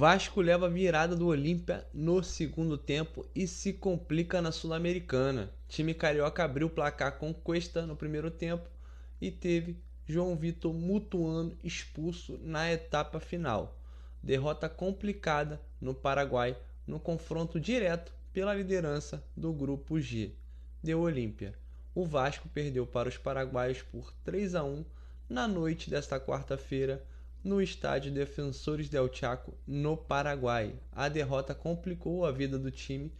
Vasco leva a virada do Olímpia no segundo tempo e se complica na Sul-Americana. Time carioca abriu o placar com Cuesta no primeiro tempo e teve João Vitor Mutuano expulso na etapa final. Derrota complicada no Paraguai no confronto direto pela liderança do grupo G de Olímpia. O Vasco perdeu para os paraguaios por 3-1 na noite desta quarta-feira no estádio Defensores del Chaco, no Paraguai. A derrota complicou a vida do time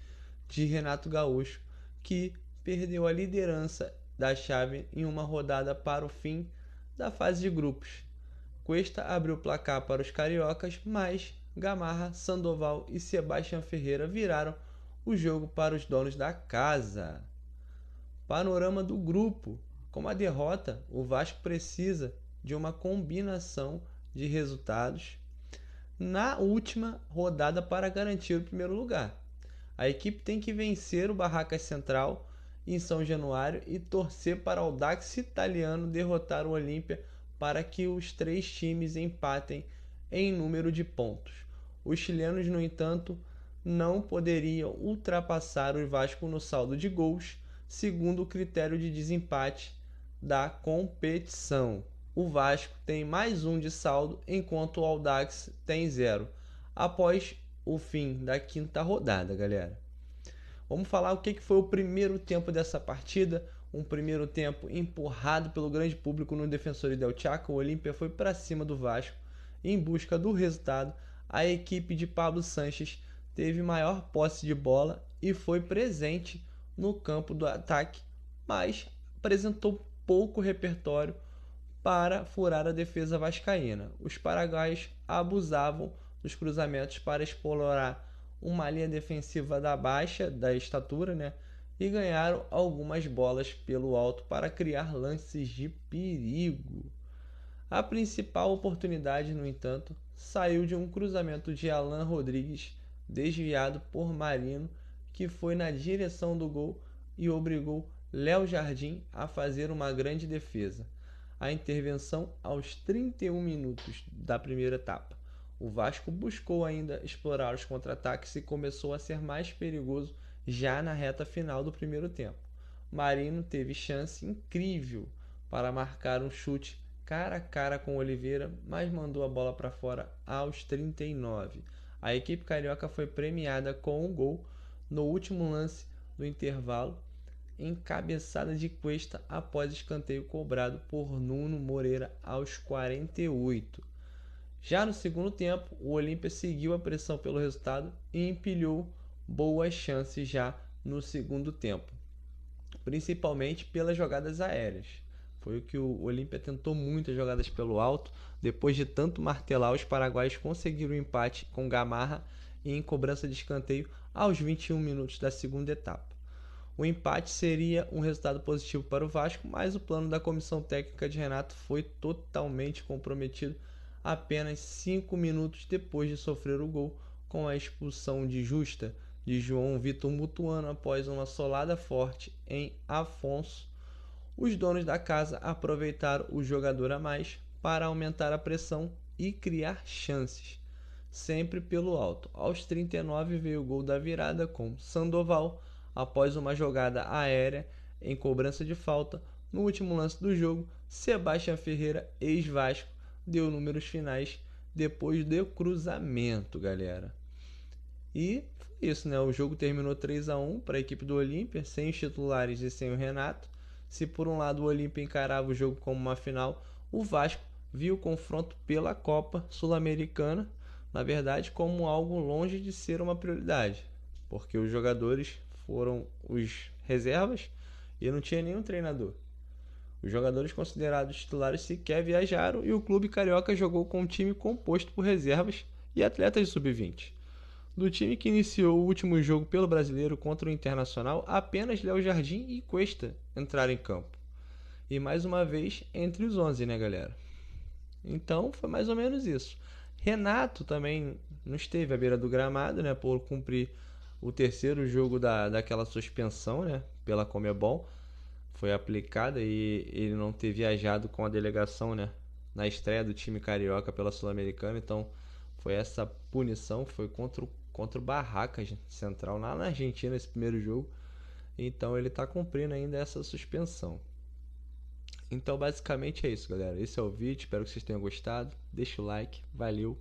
de Renato Gaúcho, que perdeu a liderança da chave em uma rodada para o fim da fase de grupos. Cuesta abriu o placar para os cariocas, mas Gamarra, Sandoval e Sebastião Ferreira viraram o jogo para os donos da casa. Panorama do grupo. Com a derrota, o Vasco precisa de uma combinação de resultados na última rodada para garantir o primeiro lugar. A equipe tem que vencer o Barracas Central em São Januário e torcer para o Audax Italiano derrotar o Olímpia para que os três times empatem em número de pontos. Os chilenos, no entanto, não poderiam ultrapassar o Vasco no saldo de gols, segundo o critério de desempate da competição. O Vasco tem mais um de saldo, enquanto o Audax tem 0, após o fim da quinta rodada, galera. Vamos falar o que foi o primeiro tempo dessa partida. Um primeiro tempo empurrado pelo grande público no Defensores del Chaco. O Olímpia foi para cima do Vasco em busca do resultado. A equipe de Pablo Sanches teve maior posse de bola e foi presente no campo do ataque, mas apresentou pouco repertório para furar a defesa vascaína. Os paraguaios abusavam dos cruzamentos para explorar uma linha defensiva da baixa da estatura, né? E ganharam algumas bolas pelo alto para criar lances de perigo. A principal oportunidade, no entanto, saiu de um cruzamento de Alan Rodrigues, desviado por Marino, que foi na direção do gol e obrigou Léo Jardim a fazer uma grande defesa. A intervenção aos 31 minutos da primeira etapa. O Vasco buscou ainda explorar os contra-ataques e começou a ser mais perigoso já na reta final do primeiro tempo. Marino teve chance incrível para marcar um chute cara a cara com Oliveira, mas mandou a bola para fora aos 39. A equipe carioca foi premiada com um gol no último lance do intervalo, encabeçada de Cuesta após escanteio cobrado por Nuno Moreira aos 48. Já no segundo tempo, o Olímpia seguiu a pressão pelo resultado e empilhou boas chances já no segundo tempo, principalmente pelas jogadas aéreas. Foi o que o Olímpia tentou muitas jogadas pelo alto. Depois de tanto martelar, os paraguaios conseguiram o empate com Gamarra e em cobrança de escanteio aos 21 minutos da segunda etapa. O empate seria um resultado positivo para o Vasco, mas o plano da comissão técnica de Renato foi totalmente comprometido apenas 5 minutos depois de sofrer o gol, com a expulsão de justa de João Vitor Mutuano após uma solada forte em Afonso. Os donos da casa aproveitaram o jogador a mais para aumentar a pressão e criar chances, sempre pelo alto. Aos 39 veio o gol da virada com Sandoval, após uma jogada aérea em cobrança de falta. No último lance do jogo, Sebastião Ferreira, ex-Vasco, deu números finais depois do cruzamento, galera. E foi isso, né? O jogo terminou 3-1 para a equipe do Olímpia, sem os titulares e sem o Renato. Se por um lado o Olímpia encarava o jogo como uma final, o Vasco viu o confronto pela Copa Sul-Americana, na verdade, como algo longe de ser uma prioridade, porque os jogadores foram os reservas e não tinha nenhum treinador. Os jogadores considerados titulares sequer viajaram e o clube carioca jogou com um time composto por reservas e atletas de sub-20. Do time que iniciou o último jogo pelo Brasileiro contra o Internacional, apenas Léo Jardim e Cuesta entraram em campo. E mais uma vez entre os 11, né, galera? Então foi mais ou menos isso. Renato também não esteve à beira do gramado, né, por cumprir o terceiro jogo daquela suspensão, né, pela Conmebol. Foi aplicada e ele não ter viajado com a delegação, né, na estreia do time carioca pela Sul-Americana. Então Foi essa punição, foi contra o Barracas Central lá na Argentina esse primeiro jogo. Então ele tá cumprindo ainda essa suspensão. Então basicamente é isso, galera. Esse é o vídeo, espero que vocês tenham gostado. Deixa o like, valeu.